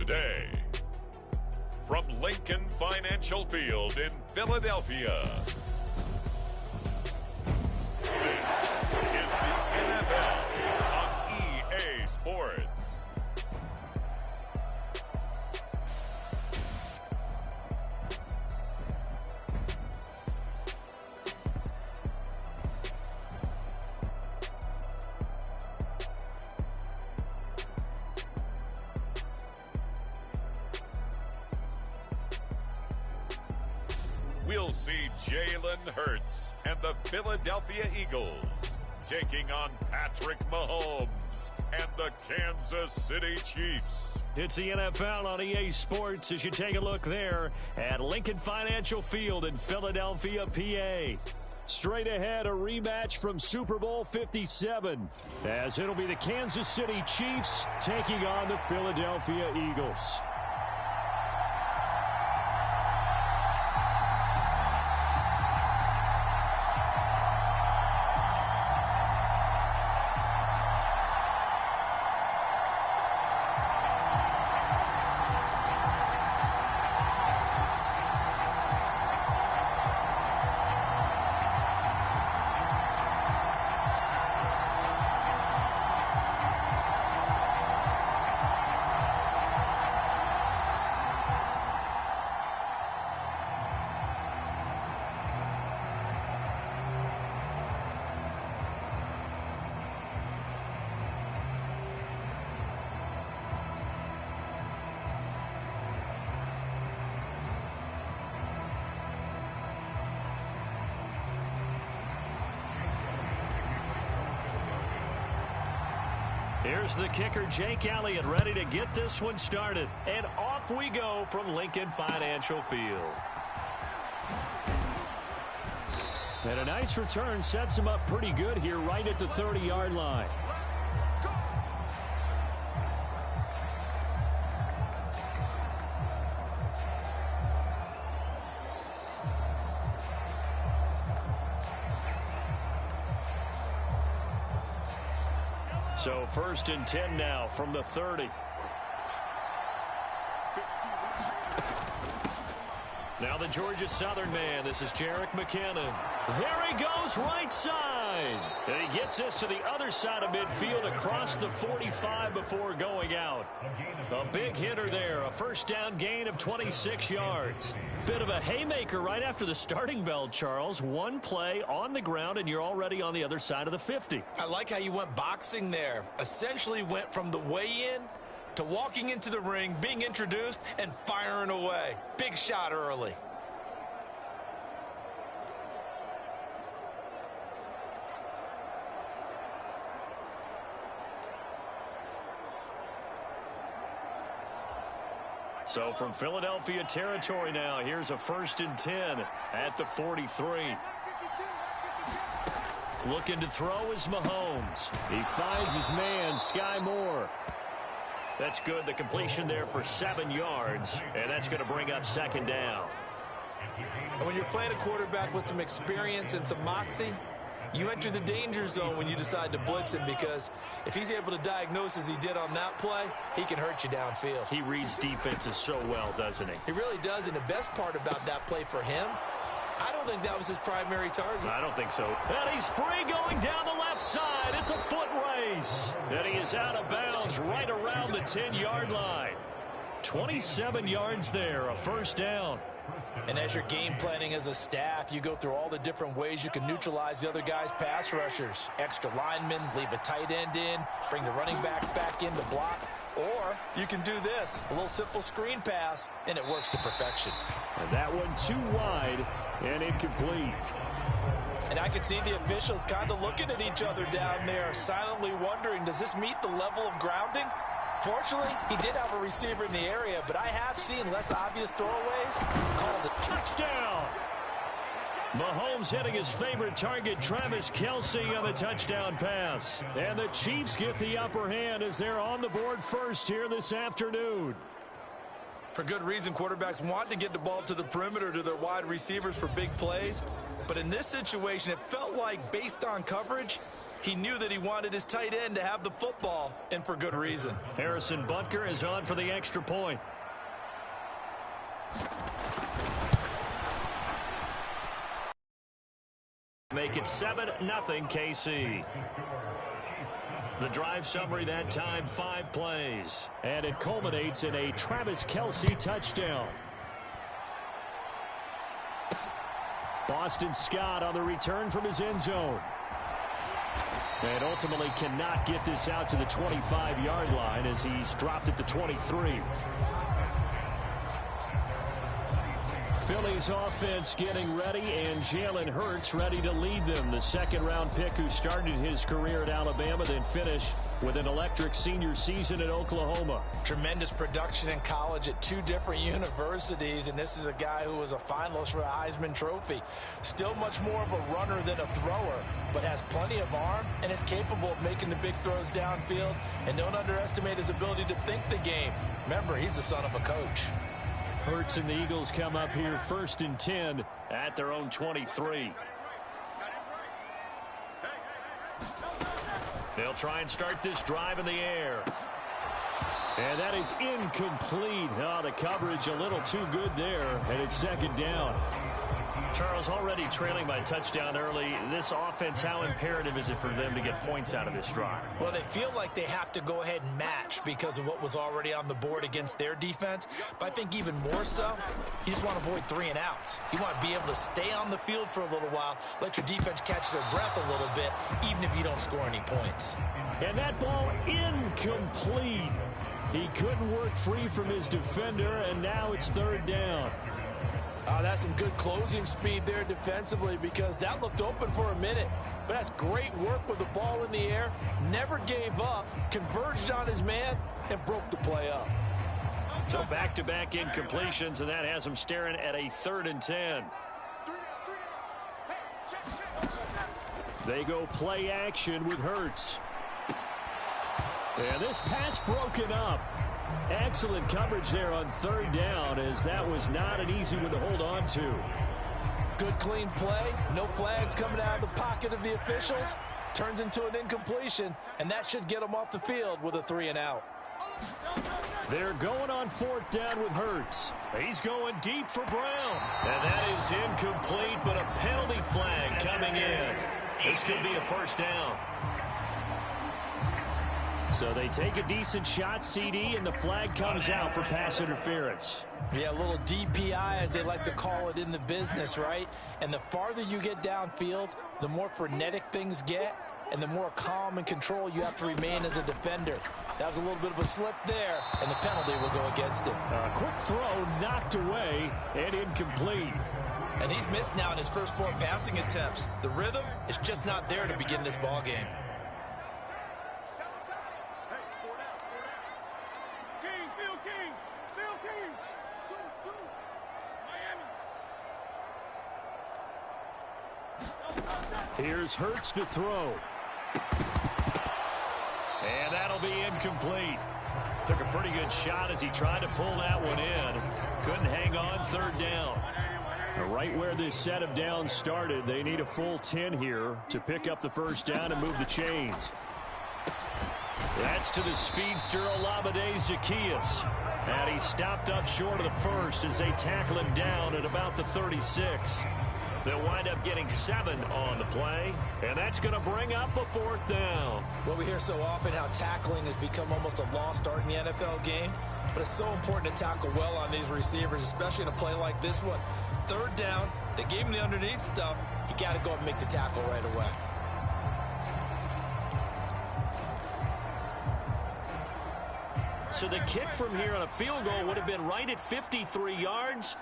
today. From Lincoln Financial Field in Philadelphia, this is the NFL on EA Sports. We'll see Jalen Hurts and the Philadelphia Eagles taking on Patrick Mahomes and the Kansas City Chiefs. It's the NFL on EA Sports as you take a look there at Lincoln Financial Field in Philadelphia, PA. Straight ahead, a rematch from Super Bowl 57, as it'll be the Kansas City Chiefs taking on the Philadelphia Eagles. Here's the kicker, Jake Elliott, ready to get this one started. And off we go from Lincoln Financial Field. And a nice return sets him up pretty good here right at the 30-yard line. So 1st and 10 now from the 30. Now the Georgia Southern man. This is Jerick McKinnon. There he goes, right side. And he gets this to the other side of midfield across the 45 before going out. A big hitter there. A first down gain of 26 yards. Bit of a haymaker right after the starting bell, Charles. One play on the ground, and you're already on the other side of the 50. I like how you went boxing there. Essentially went from the weigh-in to walking into the ring, being introduced, and firing away. Big shot early. So from Philadelphia territory now, here's a 1st and 10 at the 43. Looking to throw is Mahomes. He finds his man, Sky Moore. That's good. The completion there for 7 yards, and that's going to bring up 2nd down. And when you're playing a quarterback with some experience and some moxie, you enter the danger zone when you decide to blitz him, because if he's able to diagnose as he did on that play, he can hurt you downfield. He reads defenses so well, doesn't he? He really does, and the best part about that play for him, I don't think that was his primary target. I don't think so. And he's free going down the left side. It's a foot race. And he is out of bounds right around the 10-yard line. 27 yards there, a 1st down. And as you're game planning as a staff, you go through all the different ways you can neutralize the other guy's pass rushers. Extra linemen, leave a tight end in, bring the running backs back in to block. Or you can do this, a little simple screen pass, and it works to perfection. And that one too wide and incomplete. And I can see the officials kind of looking at each other down there, silently wondering, does this meet the level of grounding? Fortunately, he did have a receiver in the area, but I have seen less obvious throwaways called a touchdown. Mahomes hitting his favorite target, Travis Kelce, on the touchdown pass. And the Chiefs get the upper hand as they're on the board first here this afternoon. For good reason, quarterbacks want to get the ball to the perimeter to their wide receivers for big plays. But in this situation, it felt like, based on coverage, He knew that he wanted his tight end to have the football, and for good reason. Harrison Butker is on for the extra point. Make it 7-0 KC. The drive summary that time, 5 plays. And it culminates in a Travis Kelce touchdown. Boston Scott on the return from his end zone. And ultimately cannot get this out to the 25-yard line as he's dropped at the 23. Philly's offense getting ready, and Jalen Hurts ready to lead them. The second-round pick who started his career at Alabama, then finished with an electric senior season at Oklahoma. Tremendous production in college at 2 different universities, and this is a guy who was a finalist for a Heisman Trophy. Still much more of a runner than a thrower, but has plenty of arm and is capable of making the big throws downfield. And don't underestimate his ability to think the game. Remember, he's the son of a coach. Hurts and the Eagles come up here 1st and 10 at their own 23. They'll try and start this drive in the air. And that is incomplete. Oh, the coverage a little too good there, and it's 2nd down. Charles, already trailing by a touchdown early. This offense, how imperative is it for them to get points out of this drive? Well, they feel like they have to go ahead and match because of what was already on the board against their defense. But I think even more so, you just want to avoid 3 and outs. You want to be able to stay on the field for a little while, let your defense catch their breath a little bit, even if you don't score any points. And that ball incomplete. He couldn't work free from his defender, and now it's 3rd down. That's some good closing speed there defensively because that looked open for a minute. But that's great work with the ball in the air. Never gave up, converged on his man, and broke the play up. So back-to-back incompletions, and that has him staring at a 3rd and 10. They go play action with Hurts. And this pass broken up. Excellent coverage there on 3rd down, as that was not an easy one to hold on to. Good clean play. No flags coming out of the pocket of the officials. Turns into an incompletion, and that should get them off the field with a 3 and out. They're going on 4th down with Hurts. He's going deep for Brown. And that is incomplete, but a penalty flag coming in. This could be a 1st down. So they take a decent shot, CD, and the flag comes out for pass interference. Yeah, a little DPI, as they like to call it in the business, right? And the farther you get downfield, the more frenetic things get, and the more calm and control you have to remain as a defender. That was a little bit of a slip there, and the penalty will go against him. A quick throw knocked away and incomplete. And he's missed now in his first 4 passing attempts. The rhythm is just not there to begin this ball game. Here's Hurts to throw. And that'll be incomplete. Took a pretty good shot as he tried to pull that one in. Couldn't hang on, 3rd down. Right where this set of downs started, they need a full 10 here to pick up the 1st down and move the chains. That's to the speedster Olamide Zaccheaus. And he stopped up short of the 1st as they tackle him down at about the 36. They'll wind up getting 7 on the play, and that's going to bring up a 4th down. Well, we hear so often how tackling has become almost a lost art in the NFL game, but it's so important to tackle well on these receivers, especially in a play like this one. 3rd down, they gave him the underneath stuff. You got to go up and make the tackle right away. So the kick from here on a field goal would have been right at 53 yards.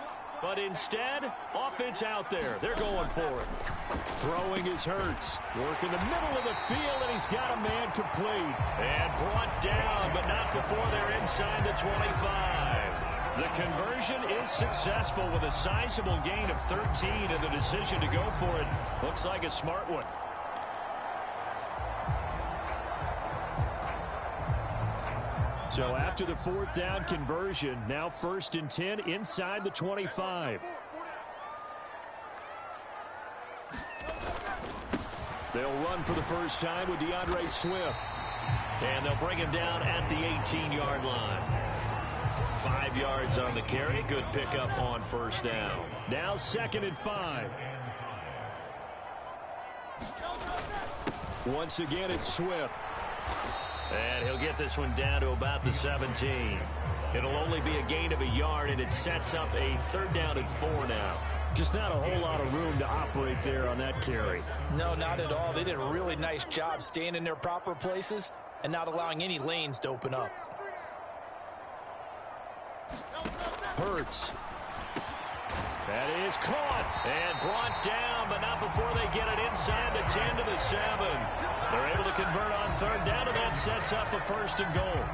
But instead, offense out there. They're going for it. Throwing is Hurts. Working the middle of the field, and he's got a man complete. And brought down, but not before they're inside the 25. The conversion is successful with a sizable gain of 13, and the decision to go for it looks like a smart one. So after the 4th down conversion, now 1st and 10 inside the 25. They'll run for the first time with DeAndre Swift. And they'll bring him down at the 18-yard line. 5 yards on the carry. Good pickup on first down. Now 2nd and 5. Once again, it's Swift. And he'll get this one down to about the 17. It'll only be a gain of a yard, and it sets up a 3rd down and 4 now. Just not a whole lot of room to operate there on that carry. No, not at all. They did a really nice job staying in their proper places and not allowing any lanes to open up. Hurts. That is caught and brought down, but not before they get it inside the 10 to the 7. They're able to convert on 3rd down, and that sets up a 1st and goal.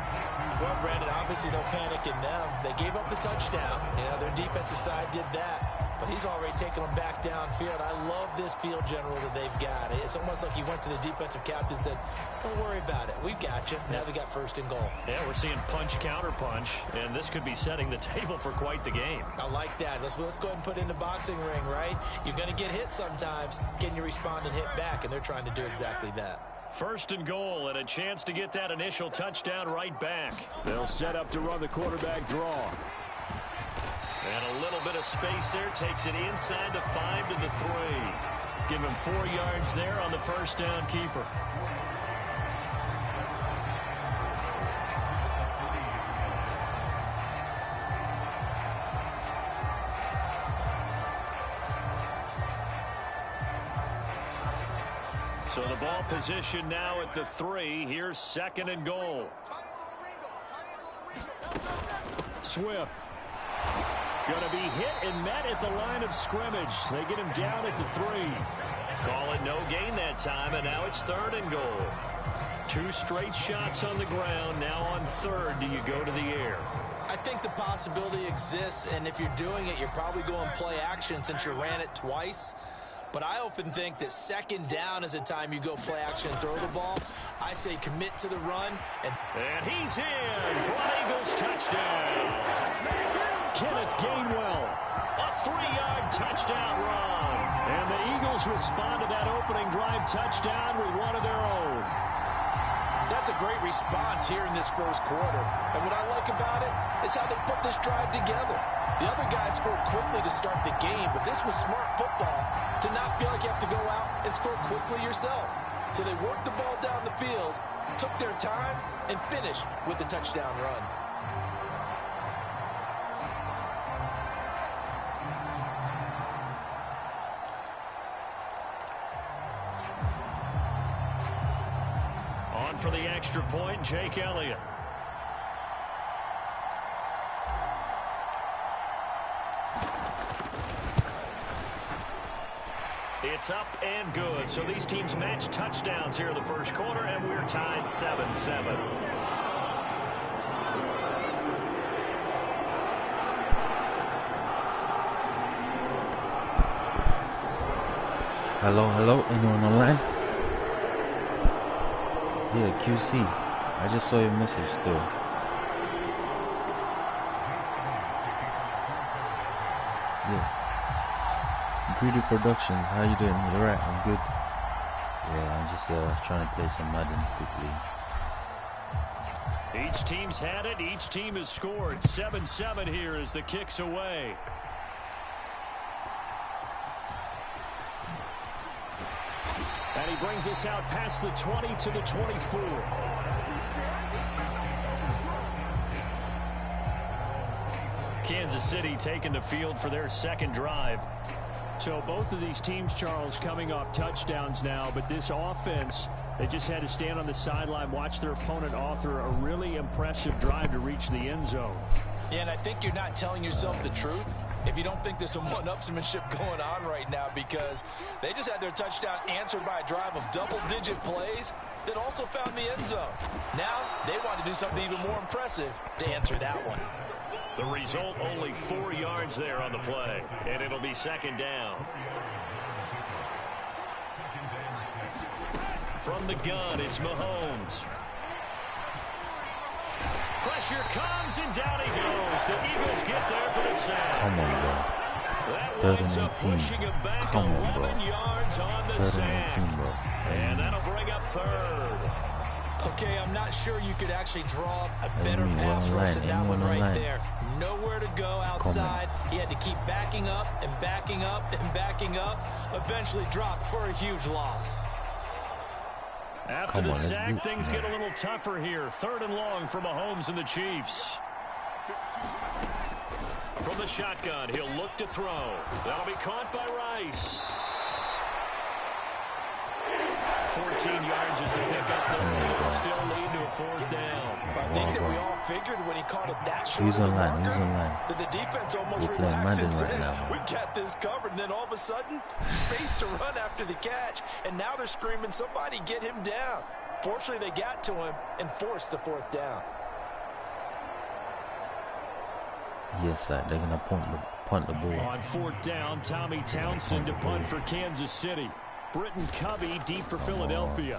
Well, Brandon, obviously no panic in them. They gave up the touchdown. Yeah, their defensive side did that, but he's already taken them back downfield. I love this field general that they've got. It's almost like he went to the defensive captain and said, don't worry about it. We've got you. Now they got 1st and goal. Yeah, we're seeing punch, counter punch, and this could be setting the table for quite the game. I like that. Let's go ahead and put it in the boxing ring, right? You're going to get hit sometimes. Can you respond and hit back? And they're trying to do exactly that. 1st and goal, and a chance to get that initial touchdown right back. They'll set up to run the quarterback draw. And a little bit of space there. Takes it inside the 5 to the 3. Give him 4 yards there on the 1st down keeper. So the ball position now at the 3. Here's 2nd and goal. Swift. Going to be hit and met at the line of scrimmage. They get him down at the 3. Call it no gain that time, and now it's 3rd and goal. 2 straight shots on the ground. Now on 3rd, do you go to the air? I think the possibility exists, and if you're doing it, you're probably going play action since you ran it twice. But I often think that 2nd down is a time you go play action and throw the ball. I say commit to the run. And he's in for an Eagles touchdown. Kenneth Gainwell. A 3-yard touchdown run. And the Eagles respond to that opening drive touchdown with one of their own. That's a great response here in this 1st quarter. And what I like about it is how they put this drive together. The other guys scored quickly to start the game, but this was smart football to not feel like you have to go out and score quickly yourself. So they worked the ball down the field, took their time, and finished with the touchdown run. On for the extra point, Jake Elliott. It's up and good. So these teams match touchdowns here in the 1st quarter, and we're tied 7-7. Hello, anyone online? Yeah, QC. I just saw your message still. Yeah. Greedy Productions, how you doing? You alright? I'm good. Yeah, I'm just trying to play some Madden quickly. Each team's had it. Each team has scored. 7-7 here as the kick's away. And he brings us out past the 20 to the 24. Kansas City taking the field for their 2nd drive. So both of these teams, Charles, coming off touchdowns now, but this offense, they just had to stand on the sideline, watch their opponent author a really impressive drive to reach the end zone. Yeah, and I think you're not telling yourself the truth if you don't think there's some one-upsmanship going on right now, because they just had their touchdown answered by a drive of double-digit plays that also found the end zone. Now they want to do something even more impressive to answer that one. The result, only 4 yards there on the play, and it'll be 2nd down. From the gun, it's Mahomes. Pressure comes, and down he goes. The Eagles get there for the sack. Come on, bro. Third and 18. Come on, bro. Third and 18, bro. And that'll bring up third. Okay, I'm not sure you could actually draw a better pass rush than that one right there. Nowhere to go outside. He had to keep backing up and backing up and backing up. Eventually dropped for a huge loss. After the sack, things get a little tougher here. Third and long for Mahomes and the Chiefs. From the shotgun, he'll look to throw. That'll be caught by Rice. 14 yards is the pickup there. It'll still lead to a fourth down. I think that we all figured when he caught it that short He's online. that the defense almost relaxed and said, we got this covered. And then all of a sudden, space to run after the catch. And now they're screaming, somebody get him down. Fortunately, they got to him and forced the fourth down. Yes, sir. They're going to punt the ball. On fourth down, Tommy Townsend to punt for Kansas City. Britton Covey deep for Philadelphia.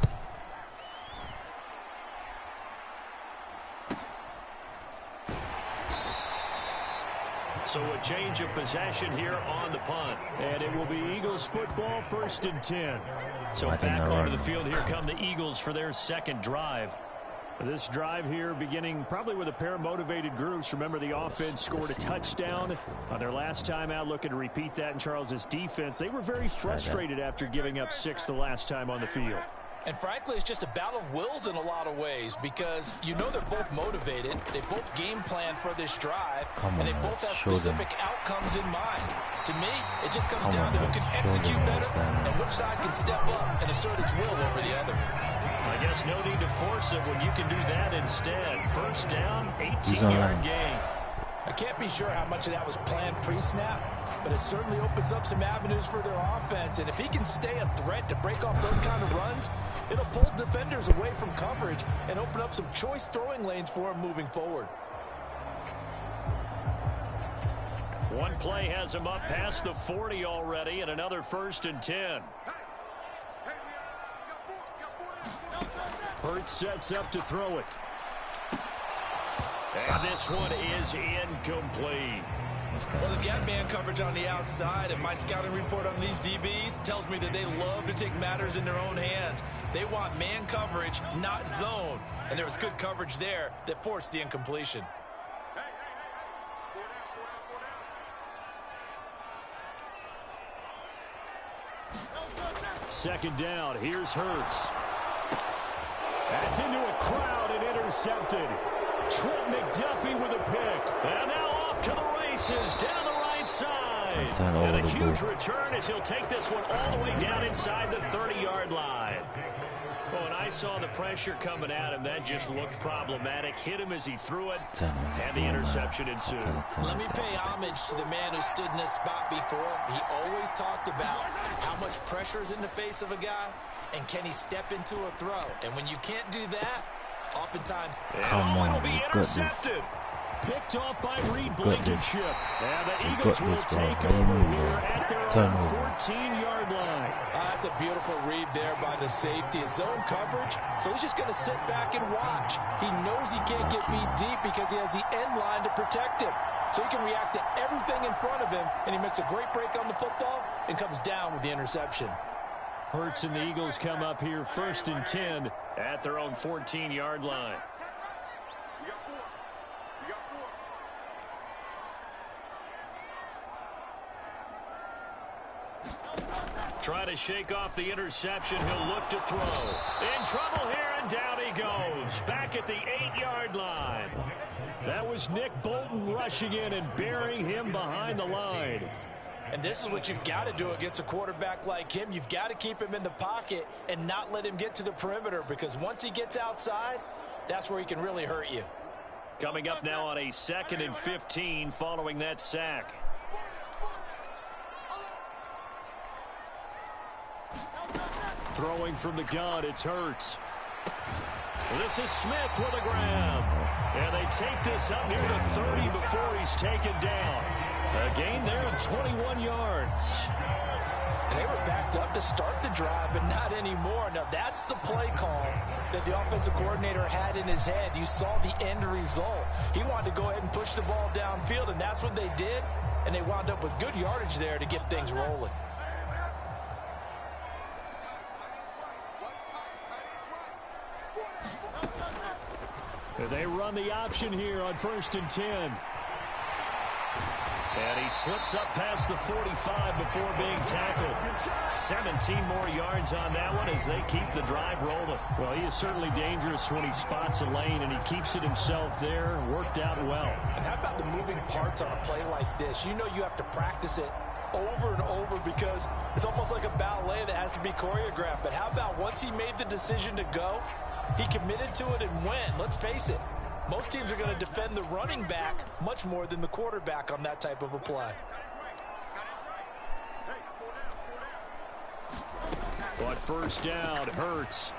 So a change of possession here on the punt. And it will be Eagles football, 1st and 10. So back onto the field, here come the Eagles for their second drive. This drive here beginning probably with a pair of motivated groups. Remember, the offense scored a touchdown on their last time out, looking to repeat that in Charles's defense. They were very frustrated after giving up 6 the last time on the field. And frankly, it's just a battle of wills in a lot of ways because you know they're both motivated. They both game plan for this drive, and they both have specific outcomes in mind. To me, it just comes down to who can execute better and which side can step up and assert its will over the other. I guess no need to force it when you can do that instead. First down, 18-yard gain. I can't be sure how much of that was planned pre-snap, but it certainly opens up some avenues for their offense. And if he can stay a threat to break off those kind of runs, it'll pull defenders away from coverage and open up some choice throwing lanes for him moving forward. One play has him up past the 40 already, and another 1st and 10. Hurts sets up to throw it. And this one is incomplete. Well, they've got man coverage on the outside, and my scouting report on these DBs tells me that they love to take matters in their own hands. They want man coverage, not zone. And there was good coverage there that forced the incompletion. Second down. Here's Hurts. That's into a crowd and intercepted. Trent McDuffie with a pick. And now off to the races down the right side. And a huge return as he'll take this one all the way down inside the 30-yard line. Well, when I saw the pressure coming at him, that just looked problematic. Hit him as he threw it, and the interception ensued. Let me pay homage to the man who stood in this spot before. He always talked about how much pressure is in the face of a guy, and can he step into a throw? And when you can't do that, oftentimes... Come on, it'll be intercepted. Picked off by Reed Blankenship. And the Eagles will take over here at their 14-yard line. That's a beautiful read there by the safety. His zone coverage, so he's just going to sit back and watch. He knows he can't get beat deep because he has the end line to protect him. So he can react to everything in front of him, and he makes a great break on the football and comes down with the interception. Hurts and the Eagles come up here 1st and 10 at their own 14-yard line. Try to shake off the interception. He'll look to throw. In trouble here, and down he goes. Back at the 8-yard line. That was Nick Bolton rushing in and burying him behind the line. And this is what you've got to do against a quarterback like him. You've got to keep him in the pocket and not let him get to the perimeter, because once he gets outside, that's where he can really hurt you. Coming up now on a 2nd and 15 following that sack. Throwing from the gun, it's Hurts. This is Smith with a grab. And they take this up near the 30 before he's taken down. A gain there of 21 yards. And they were backed up to start the drive, but not anymore. Now, that's the play call that the offensive coordinator had in his head. You saw the end result. He wanted to go ahead and push the ball downfield, and that's what they did. And they wound up with good yardage there to get things rolling. They run the option here on 1st and 10. And he slips up past the 45 before being tackled. 17 more yards on that one as they keep the drive rolling. Well, he is certainly dangerous when he spots a lane, and he keeps it himself there. Worked out well. And how about the moving parts on a play like this? You know you have to practice it over and over because it's almost like a ballet that has to be choreographed. But how about once he made the decision to go, he committed to it and went. Let's face it. Most teams are going to defend the running back much more than the quarterback on that type of a play. On 1st down, Hurts.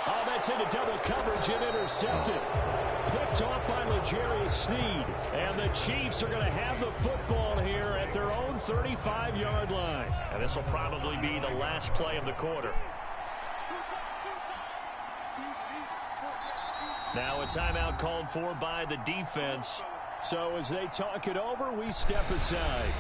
Oh, that's into double coverage and intercepted. Picked off by L'Jarius Sneed. And the Chiefs are going to have the football here at their own 35-yard line. And this will probably be the last play of the quarter. Now a timeout called for by the defense. So as they talk it over, we step aside.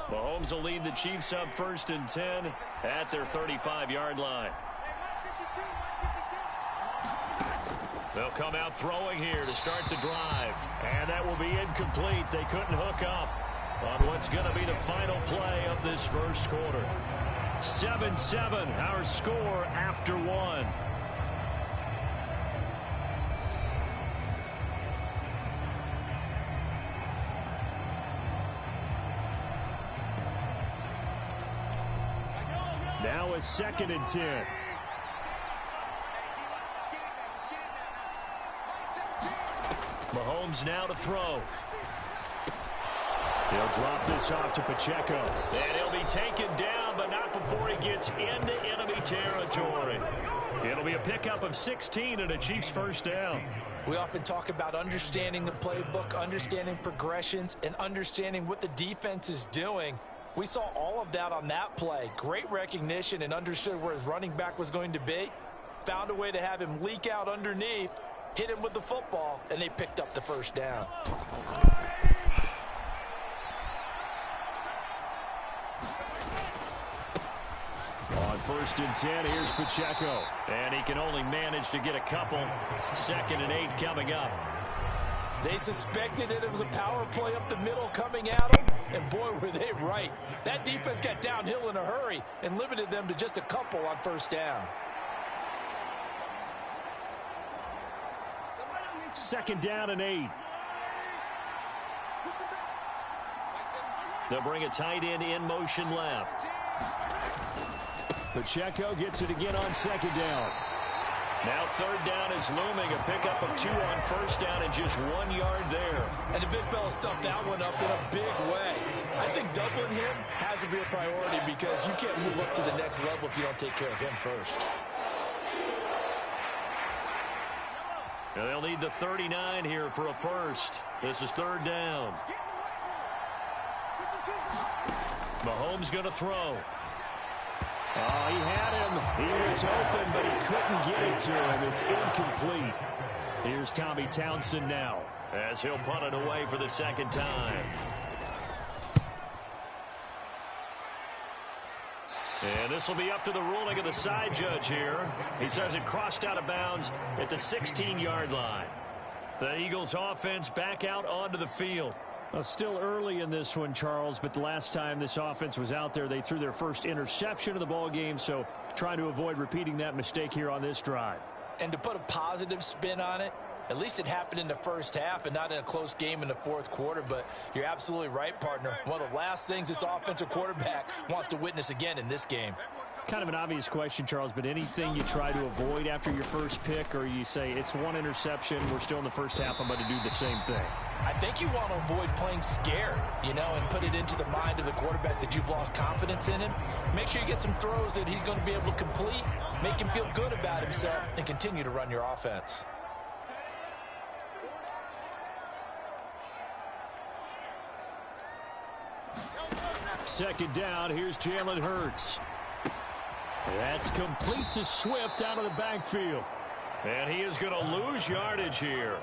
Mahomes will lead the Chiefs up 1st and 10 at their 35-yard line. They'll come out throwing here to start the drive. And that will be incomplete. They couldn't hook up on what's going to be the final play of this first quarter. 7-7, our score after one. Now a 2nd and 10. Mahomes now to throw. He'll drop this off to Pacheco. And he'll be taken down, but not before he gets into enemy territory. It'll be a pickup of 16 and a Chiefs 1st down. We often talk about understanding the playbook, understanding progressions, and understanding what the defense is doing. We saw all of that on that play. Great recognition and understood where his running back was going to be. Found a way to have him leak out underneath, hit him with the football, and they picked up the 1st down. On 1st and 10, here's Pacheco. And he can only manage to get a couple. 2nd and 8 coming up. They suspected it was a power play up the middle coming at them, and boy, were they right. That defense got downhill in a hurry and limited them to just a couple on 1st down. 2nd down and 8. They'll bring a tight end in motion left. Pacheco gets it again on 2nd down. Now 3rd down is looming. A pickup of 2 on 1st down and just 1 yard there. And the big fella stuffed that one up in a big way. I think doubling him has to be a priority because you can't move up to the next level if you don't take care of him first. Now they'll need the 39 here for a first. This is 3rd down. Mahomes going to throw. Oh, he had him. He was open, but he couldn't get it to him. It's incomplete. Here's Tommy Townsend now, as he'll punt it away for the 2nd time. And this will be up to the ruling of the side judge here. He says it crossed out of bounds at the 16-yard line. The Eagles offense back out onto the field. Well, still early in this one, Charles, but the last time this offense was out there, they threw their first interception of the ball game, so trying to avoid repeating that mistake here on this drive. And to put a positive spin on it, at least it happened in the 1st half and not in a close game in the 4th quarter, but you're absolutely right, partner. One of the last things this offensive quarterback wants to witness again in this game. Kind of an obvious question, Charles, but anything you try to avoid after your first pick, or you say it's one interception, we're still in the first half, I'm going to do the same thing? I think you want to avoid playing scared, and put it into the mind of the quarterback that you've lost confidence in him. Make sure you get some throws that he's going to be able to complete, make him feel good about himself, and continue to run your offense. Second down, here's Jalen Hurts. That's complete to Swift out of the backfield. And he is going to lose yardage here.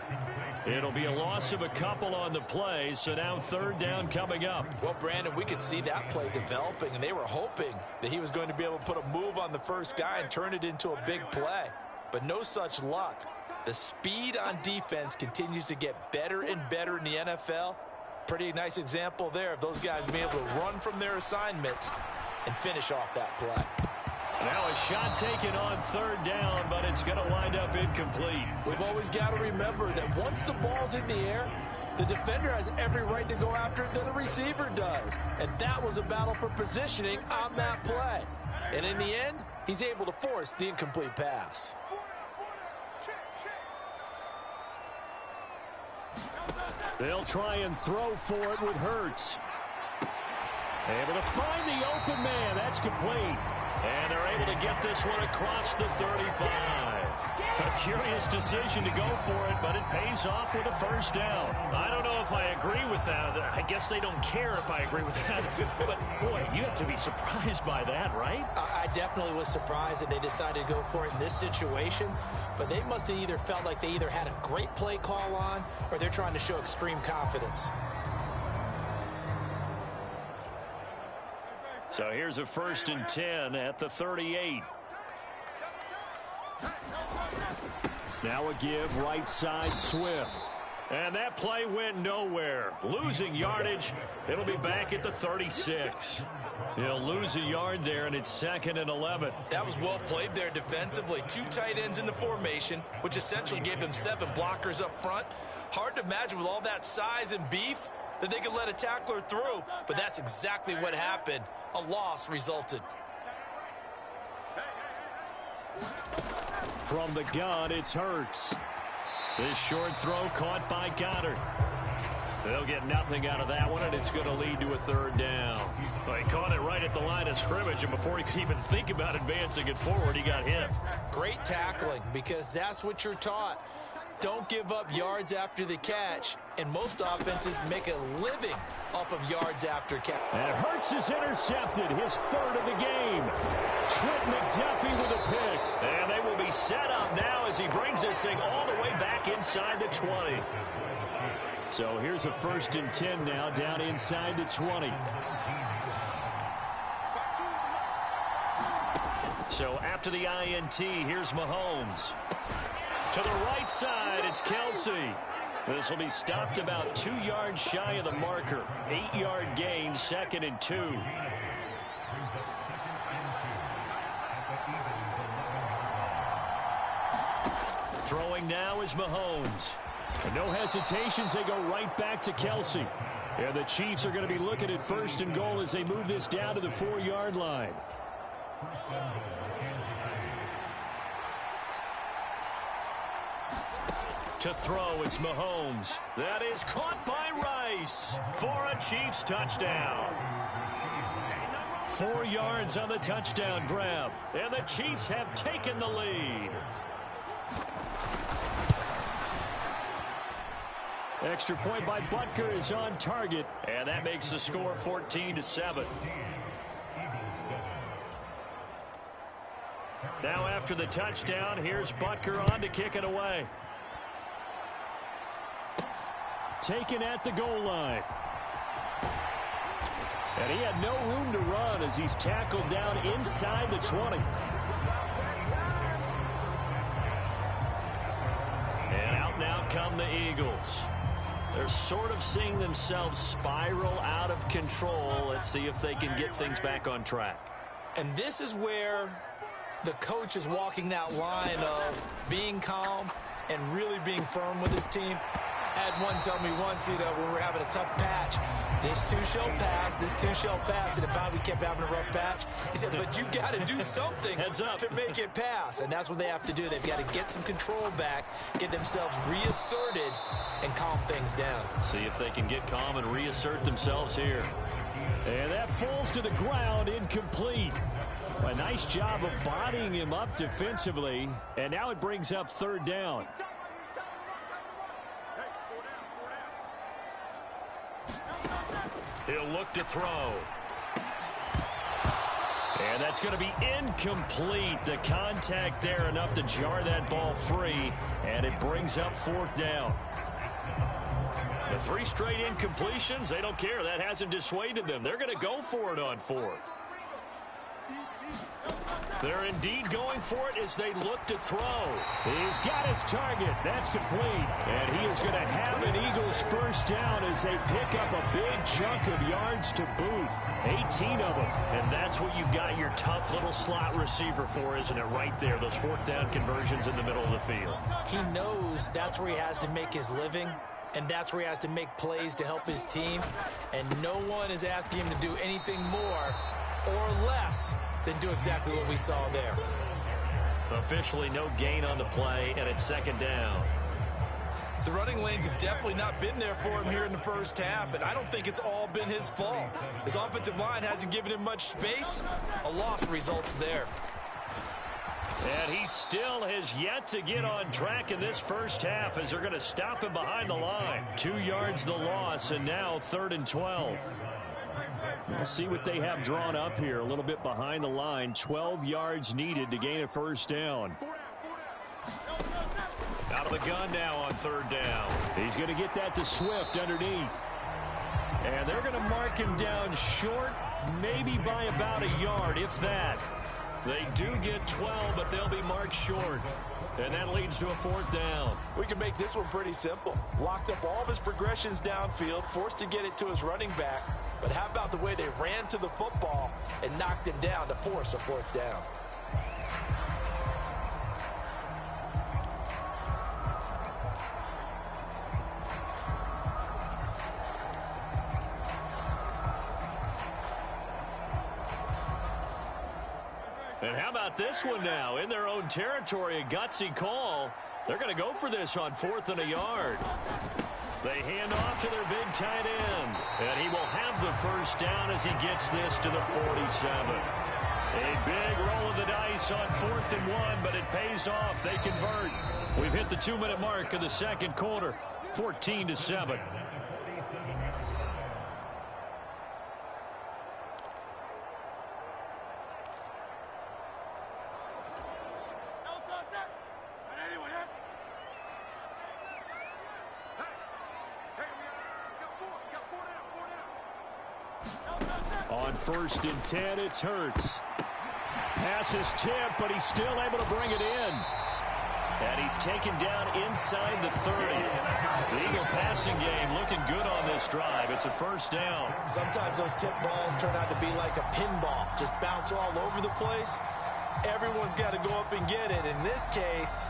It'll be a loss of a couple on the play, so now third down coming up. Well, Brandon, we could see that play developing, and they were hoping that he was going to be able to put a move on the first guy and turn it into a big play. But no such luck. The speed on defense continues to get better and better in the NFL. Pretty nice example there of those guys being able to run from their assignments and finish off that play. Now a shot taken on third down, but it's going to wind up incomplete. We've always got to remember that once the ball's in the air, the defender has every right to go after it than the receiver does. And that was a battle for positioning on that play. And in the end, he's able to force the incomplete pass. They'll try and throw for it with Hurts. Able to find the open man. That's complete. And they're able to get this one across the 35. A curious decision to go for it, but it pays off with a first down. I don't know if I agree with that. I guess they don't care if I agree with that. But, boy, you have to be surprised by that, right? I definitely was surprised that they decided to go for it in this situation. But they must have either felt like they either had a great play call on or they're trying to show extreme confidence. So here's a 1st and 10 at the 38. Now a give right side Swift. And that play went nowhere. Losing yardage. It'll be back at the 36. He'll lose a yard there, and it's 2nd and 11. That was well played there defensively. 2 tight ends in the formation, which essentially gave them 7 blockers up front. Hard to imagine with all that size and beef that they could let a tackler through, but that's exactly what happened. A loss resulted. From the gun, it's Hurts. This short throw caught by Goddard. They'll get nothing out of that one, and it's going to lead to a 3rd down. Well, he caught it right at the line of scrimmage, and before he could even think about advancing it forward, he got hit. Great tackling, because that's what you're taught. Don't give up yards after the catch, and most offenses make a living off of yards after catch. And Hurts is intercepted, his 3rd of the game. Trent McDuffie with a pick. And they will be set up now as he brings this thing all the way back inside the 20. So here's a 1st and 10 now, down inside the 20. So after the INT, here's Mahomes. To the right side, it's Kelsey. This will be stopped about 2 yards shy of the marker. 8-yard gain, 2nd and 2. Throwing now is Mahomes. And no hesitations, they go right back to Kelsey. And the Chiefs are going to be looking at 1st and goal as they move this down to the 4-yard line. To throw, it's Mahomes. That is caught by Rice for a Chiefs touchdown. 4 yards on the touchdown grab, and the Chiefs have taken the lead. Extra point by Butker is on target. And that makes the score 14-7. Now after the touchdown, here's Butker on to kick it away. Taken at the goal line. And he had no room to run as he's tackled down inside the 20. And out now come the Eagles. They're sort of seeing themselves spiral out of control. Let's see if they can get things back on track. And this is where the coach is walking that line of being calm and really being firm with his team. I had one tell me once, when we were having a tough patch, This too shall pass. This too shall pass. And if we kept having a rough patch, he said, but you got to do something to make it pass. And that's what they have to do. They've got to get some control back, get themselves reasserted, and calm things down. See if they can get calm and reassert themselves here. And that falls to the ground, incomplete. A nice job of bodying him up defensively. And now it brings up third down. He'll look to throw. And that's going to be incomplete. The contact there enough to jar that ball free. And it brings up fourth down. The 3 straight incompletions, they don't care. That hasn't dissuaded them. They're going to go for it on fourth. They're indeed going for it as they look to throw. He's got his target. That's complete. And he is going to have an Eagles first down as they pick up a big chunk of yards to boot. 18 of them. And that's what you've got your tough little slot receiver for, isn't it? Right there, those fourth down conversions in the middle of the field. He knows that's where he has to make his living, and that's where he has to make plays to help his team. And no one is asking him to do anything more or less than do exactly what we saw there. Officially no gain on the play, and it's second down. The running lanes have definitely not been there for him here in the first half, and I don't think it's all been his fault. His offensive line hasn't given him much space. A loss results there. And he still has yet to get on track in this first half as they're going to stop him behind the line. 2 yards the loss, and now 3rd and 12. We'll see what they have drawn up here. A little bit behind the line. 12 yards needed to gain a first down. Out of the gun now on 3rd down. He's going to get that to Swift underneath. And they're going to mark him down short, maybe by about a yard, if that. They do get 12, but they'll be marked short. And that leads to a 4th down. We can make this one pretty simple. Locked up all of his progressions downfield, forced to get it to his running back. But how about the way they ran to the football and knocked him down to force a 4th down? And how about this one now? In their own territory, a gutsy call. They're going to go for this on 4th and a yard. They hand off to their big tight end. And he will have the first down as he gets this to the 47. A big roll of the dice on 4th and 1, but it pays off. They convert. We've hit the 2-minute mark of the second quarter. 14-7. On 1st and 10, it's Hurts. Pass is tipped, but he's still able to bring it in. And he's taken down inside the 30. The Eagle passing game looking good on this drive. It's a first down. Sometimes those tip balls turn out to be like a pinball. Just bounce all over the place. Everyone's got to go up and get it. In this case,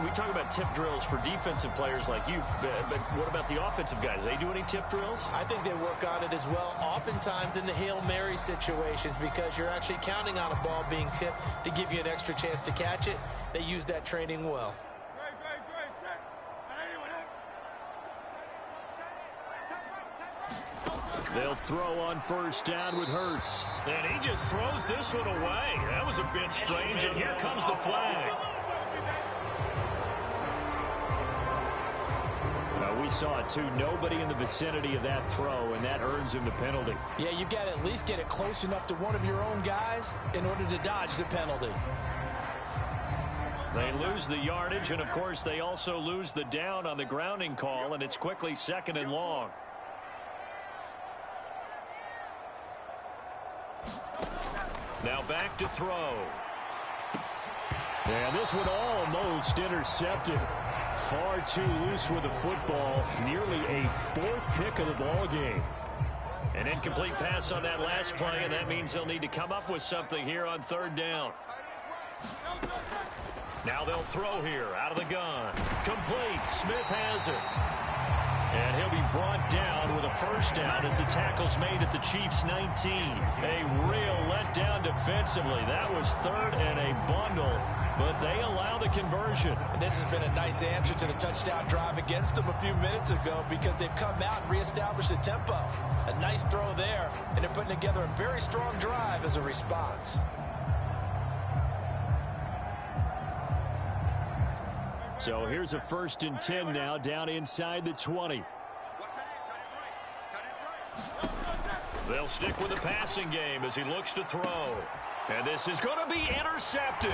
we talk about tip drills for defensive players like you, but what about the offensive guys? They do any tip drills? I think they work on it as well, oftentimes in the Hail Mary situations, because you're actually counting on a ball being tipped to give you an extra chance to catch it. They use that training well. They'll throw on 1st down with Hurts. And he just throws this one away. That was a bit strange, and here comes the flag. We saw it, too. Nobody in the vicinity of that throw, and that earns him the penalty. Yeah, you've got to at least get it close enough to one of your own guys in order to dodge the penalty. They lose the yardage, and, of course, they also lose the down on the grounding call, and it's quickly 2nd and long. Now back to throw. And this one almost intercepted. Far too loose with the football. Nearly a 4th pick of the ball game. An incomplete pass on that last play, and that means they'll need to come up with something here on 3rd down. Now they'll throw here out of the gun. Complete. Smith has it. And he'll be brought down with a first down as the tackle's made at the Chiefs' 19. A real letdown defensively. That was third and a bundle, but they allow the conversion. And this has been a nice answer to the touchdown drive against them a few minutes ago because they've come out and reestablished the tempo. A nice throw there, and they're putting together a very strong drive as a response. So here's a 1st and 10 now down inside the 20. They'll stick with the passing game as he looks to throw. And this is going to be intercepted.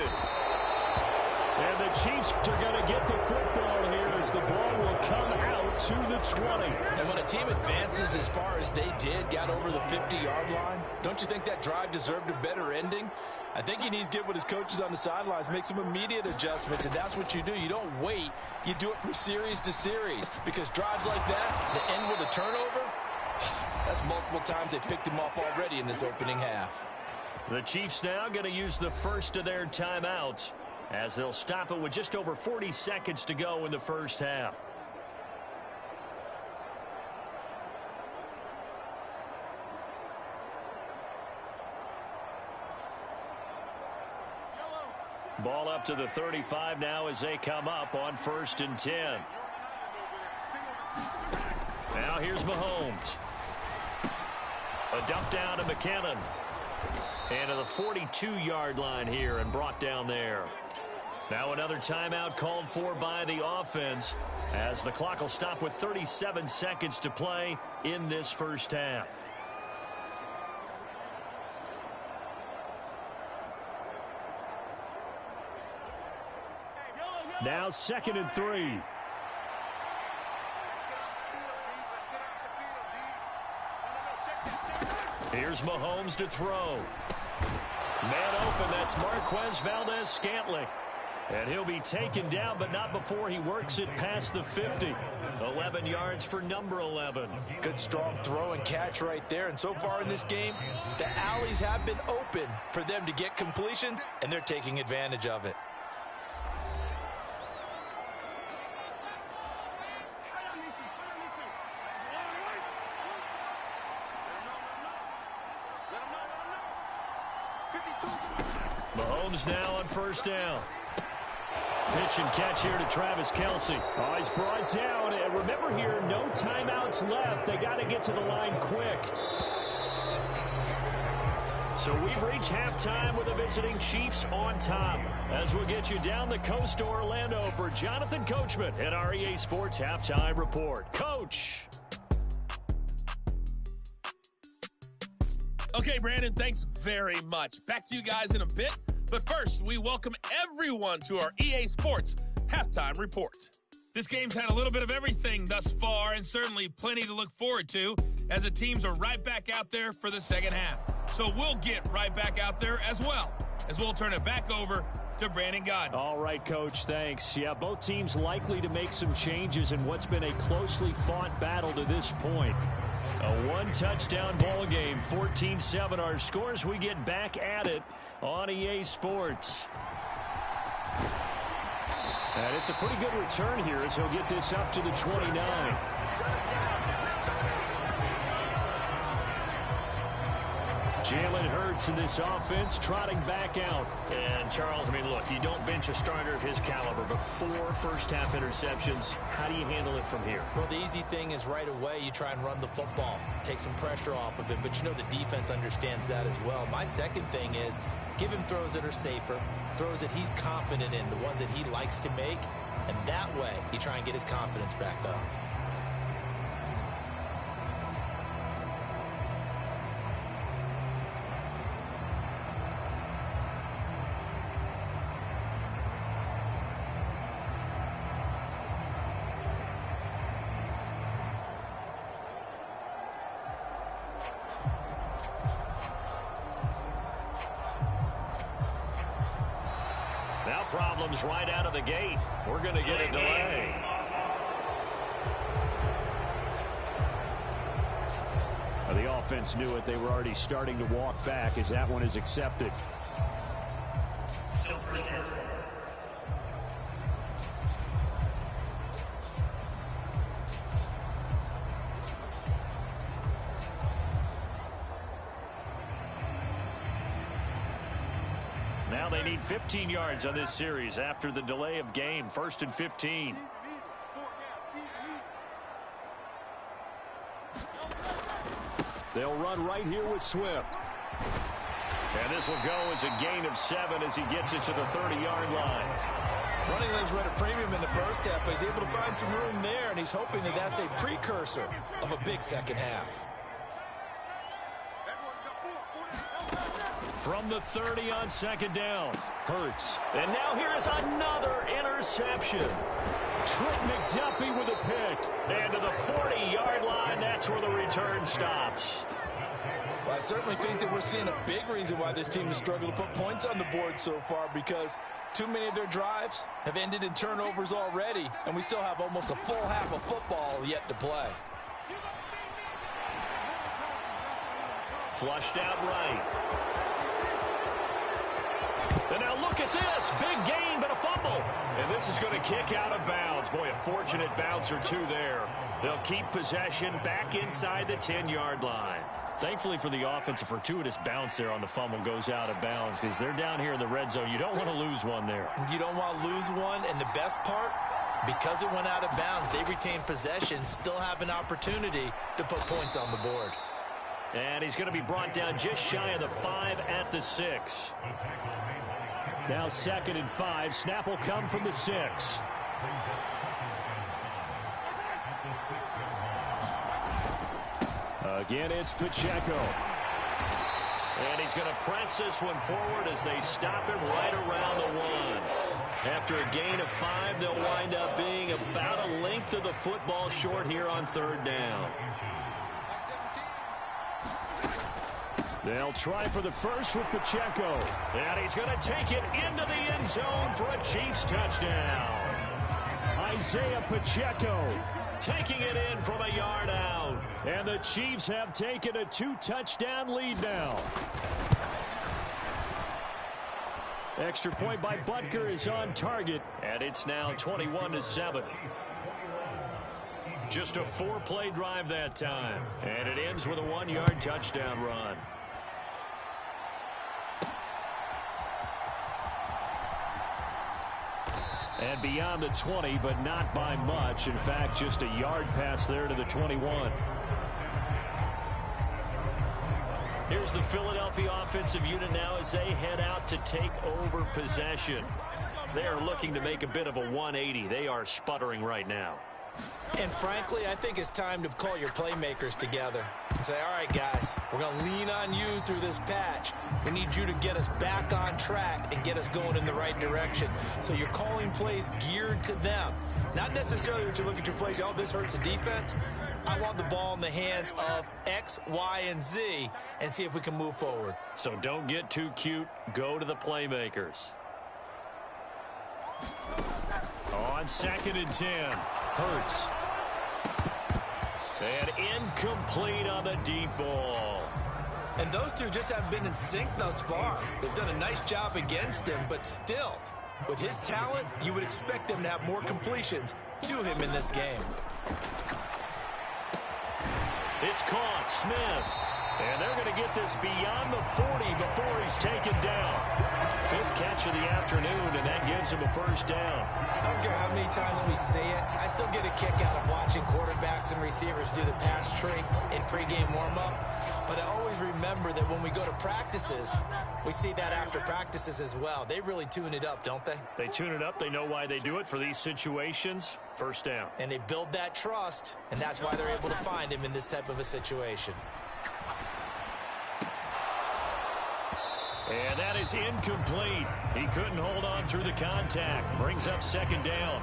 And the Chiefs are going to get the football here as the ball will come out to the 20. And when a team advances as far as they did, got over the 50-yard line, don't you think that drive deserved a better ending? I think he needs to get with his coaches on the sidelines, make some immediate adjustments, and that's what you do. You don't wait. You do it from series to series because drives like that, that end with a turnover, that's multiple times they picked him off already in this opening half. The Chiefs now going to use the first of their timeouts as they'll stop it with just over 40 seconds to go in the first half. Ball up to the 35 now as they come up on 1st and 10. Now here's Mahomes. A dump down to McKinnon. And to the 42-yard line here and brought down there. Now another timeout called for by the offense as the clock will stop with 37 seconds to play in this first half. Now 2nd and 3. Here's Mahomes to throw. Man open, that's Marquez Valdez-Scantling. And he'll be taken down, but not before he works it past the 50. 11 yards for number 11. Good strong throw and catch right there. And so far in this game, the alleys have been open for them to get completions, and they're taking advantage of it. Mahomes now on 1st down. Pitch and catch here to Travis Kelce. Oh, he's brought down. And remember here, no timeouts left. They got to get to the line quick. So we've reached halftime with the visiting Chiefs on top. As we'll get you down the coast to Orlando for Jonathan Coachman at our EA Sports Halftime Report. Coach. Okay, Brandon, thanks very much. Back to you guys in a bit. But first, we welcome everyone to our EA Sports Halftime Report. This game's had a little bit of everything thus far, and certainly plenty to look forward to, as the teams are right back out there for the second half. So we'll get right back out there as well, as we'll turn it back over to Brandon Gaudin. All right, Coach, thanks. Yeah, both teams likely to make some changes in what's been a closely fought battle to this point. A one-touchdown ball game, 14-7 our scores. We get back at it on EA Sports. And it's a pretty good return here as he'll get this up to the 29. Jalen Hurts in this offense trotting back out. And, Charles, I mean, look, you don't bench a starter of his caliber, but 4 first-half interceptions. How do you handle it from here? Well, the easy thing is right away you try and run the football, take some pressure off of him, but you know the defense understands that as well. My second thing is give him throws that are safer, throws that he's confident in, the ones that he likes to make, and that way you try and get his confidence back up. Problems right out of the gate. We're going to get a delay. Well, the offense knew it. They were already starting to walk back as that one is accepted. Now they need 15 yards on this series after the delay of game. 1st and 15. They'll run right here with Swift. And this will go as a gain of 7 as he gets it to the 30-yard line. Running lanes were at a premium in the first half, but he's able to find some room there, and he's hoping that that's a precursor of a big second half. From the 30 on 2nd down. Hurts. And now here is another interception. Trent McDuffie with a pick. And to the 40-yard line, that's where the return stops. Well, I certainly think that we're seeing a big reason why this team has struggled to put points on the board so far, because too many of their drives have ended in turnovers already, and we still have almost a full half of football yet to play. Flushed out right. And now look at this. Big gain, but a fumble. And this is going to kick out of bounds. Boy, a fortunate bounce or two there. They'll keep possession back inside the 10-yard line. Thankfully for the offense, a fortuitous bounce there on the fumble goes out of bounds because they're down here in the red zone. You don't want to lose one there. You don't want to lose one, and the best part, because it went out of bounds, they retain possession, still have an opportunity to put points on the board. And he's going to be brought down just shy of the 5 at the 6. Now 2nd and 5. Snap will come from the 6. Again, it's Pacheco. And he's going to press this one forward as they stop him right around the 1. After a gain of 5, they'll wind up being about a length of the football short here on 3rd down. They'll try for the first with Pacheco. And he's going to take it into the end zone for a Chiefs touchdown. Isaiah Pacheco taking it in from a yard out. And the Chiefs have taken a 2-touchdown lead now. Extra point by Butker is on target. And it's now 21-7. Just a 4-play drive that time. And it ends with a 1-yard touchdown run. And beyond the 20, but not by much. In fact, just a yard pass there to the 21. Here's the Philadelphia offensive unit now as they head out to take over possession. They are looking to make a bit of a 180. They are sputtering right now. And frankly, I think it's time to call your playmakers together and say, all right, guys, we're going to lean on you through this patch. We need you to get us back on track and get us going in the right direction. So you're calling plays geared to them. Not necessarily that you look at your plays, oh, this hurts the defense. I want the ball in the hands of X, Y, and Z and see if we can move forward. So don't get too cute. Go to the playmakers. On 2nd and 10. Hurts. And incomplete on the deep ball. And those two just haven't been in sync thus far. They've done a nice job against him, but still, with his talent, you would expect them to have more completions to him in this game. It's caught. Smith. And they're going to get this beyond the 40 before he's taken down. 5th catch of the afternoon, and that gives him a 1st down. I don't care how many times we see it. I still get a kick out of watching quarterbacks and receivers do the pass tree in pregame warm-up. But I always remember that when we go to practices, we see that after practices as well. They really tune it up, don't they? They tune it up. They know why they do it for these situations. 1st down. And they build that trust, and that's why they're able to find him in this type of a situation. And that is incomplete. He couldn't hold on through the contact. Brings up 2nd down.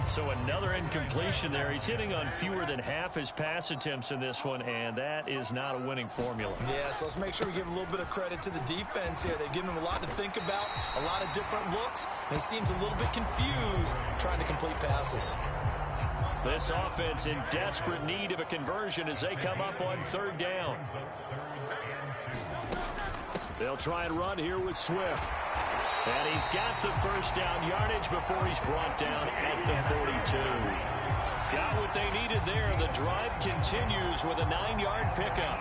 So another incompletion there. He's hitting on fewer than half his pass attempts in this one, and that is not a winning formula. Yeah, so let's make sure we give a little bit of credit to the defense here. They've given him a lot to think about, a lot of different looks, and he seems a little bit confused trying to complete passes. This offense in desperate need of a conversion as they come up on 3rd down. They'll try and run here with Swift. And he's got the 1st down yardage before he's brought down at the 42. Got what they needed there. The drive continues with a 9-yard pickup.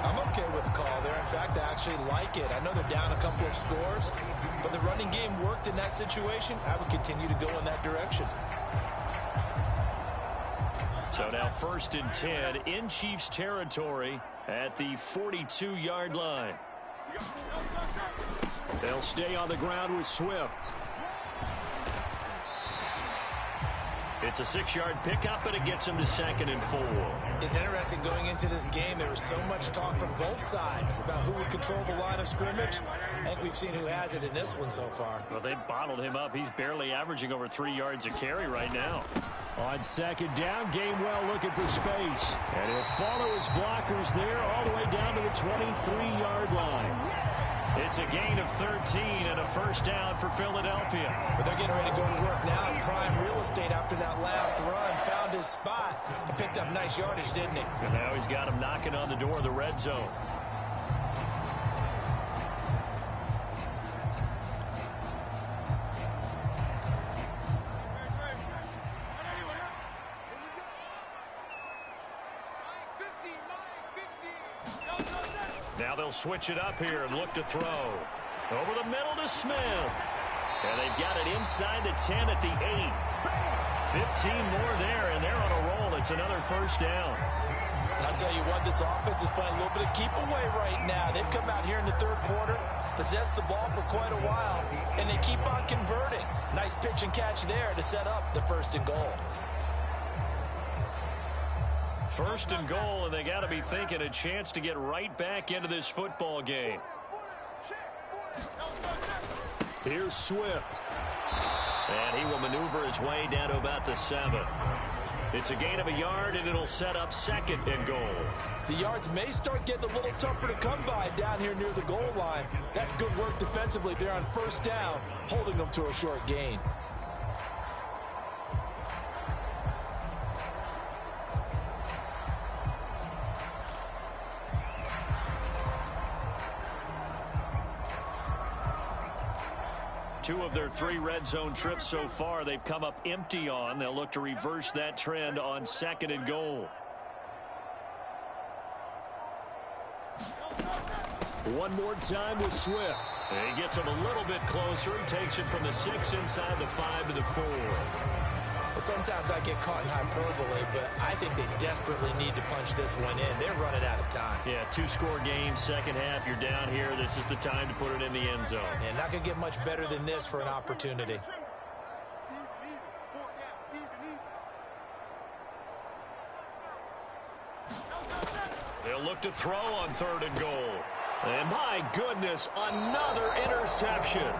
I'm okay with the call there. In fact, I actually like it. I know they're down a couple of scores, but the running game worked in that situation. I would continue to go in that direction. So now 1st and 10 in Chiefs territory at the 42-yard line. They'll stay on the ground with Swift. It's a 6-yard pickup, and it gets him to 2nd and 4. It's interesting going into this game. There was so much talk from both sides about who would control the line of scrimmage. I think we've seen who has it in this one so far. Well, they bottled him up. He's barely averaging over 3 yards a carry right now. On 2nd down, Gainwell looking for space. And he'll follow his blockers there all the way down to the 23-yard line. It's a gain of 13 and a 1st down for Philadelphia. But they're getting ready to go to work now in prime real estate after that last run. Found his spot and picked up nice yardage, didn't he? And now he's got him knocking on the door of the red zone. Now they'll switch it up here and look to throw. Over the middle to Smith. And they've got it inside the 10 at the 8. 15 more there, and they're on a roll. It's another 1st down. I'll tell you what, this offense is playing a little bit of keep away right now. They've come out here in the 3rd quarter, possessed the ball for quite a while, and they keep on converting. Nice pitch and catch there to set up the 1st and goal. 1st and goal, and they got to be thinking a chance to get right back into this football game. Here's Swift. And he will maneuver his way down to about the 7. It's a gain of a yard, and it'll set up 2nd and goal. The yards may start getting a little tougher to come by down here near the goal line. That's good work defensively there on 1st down, holding them to a short gain. Two of their 3 red zone trips so far, they've come up empty on. They'll look to reverse that trend on 2nd and goal. One more time with Swift. And he gets him a little bit closer. He takes it from the 6 inside the 5 to the 4. Well, sometimes I get caught in hyperbole, but I think they desperately need to punch this one in. They're running out of time. Yeah, 2-score game, 2nd half. You're down here. This is the time to put it in the end zone. And not going to get much better than this for an opportunity. They'll look to throw on 3rd and goal. And my goodness, another interception.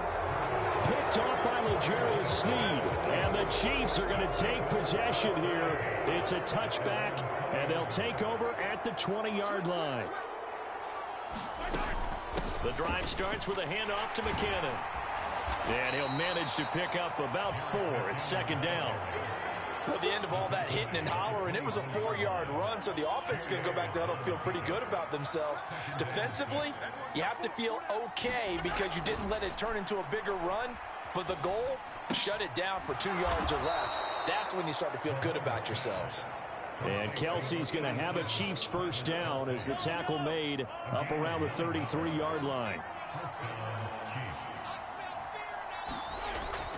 Picked off by L'Jarius Sneed. And the Chiefs are going to take possession here. It's a touchback, and they'll take over at the 20-yard line. The drive starts with a handoff to McKinnon. And he'll manage to pick up about 4. It's 2nd down. At the end of all that hitting and hollering, it was a 4-yard run, so the offense is going to go back to huddle, feel pretty good about themselves. Defensively, you have to feel okay because you didn't let it turn into a bigger run, but the goal, shut it down for 2 yards or less. That's when you start to feel good about yourselves. And Kelsey's going to have a Chiefs 1st down as the tackle made up around the 33-yard line.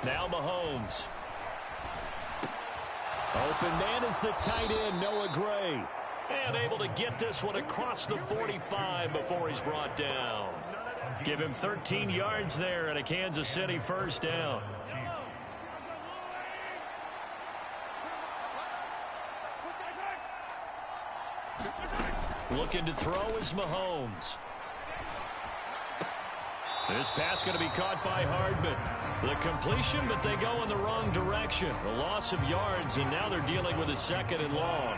Now Mahomes. Open man is the tight end, Noah Gray. And able to get this one across the 45 before he's brought down. Give him 13 yards there and a Kansas City 1st down. Looking to throw is Mahomes. This pass going to be caught by Hardman. The completion, but they go in the wrong direction. A loss of yards, and now they're dealing with a 2nd and long.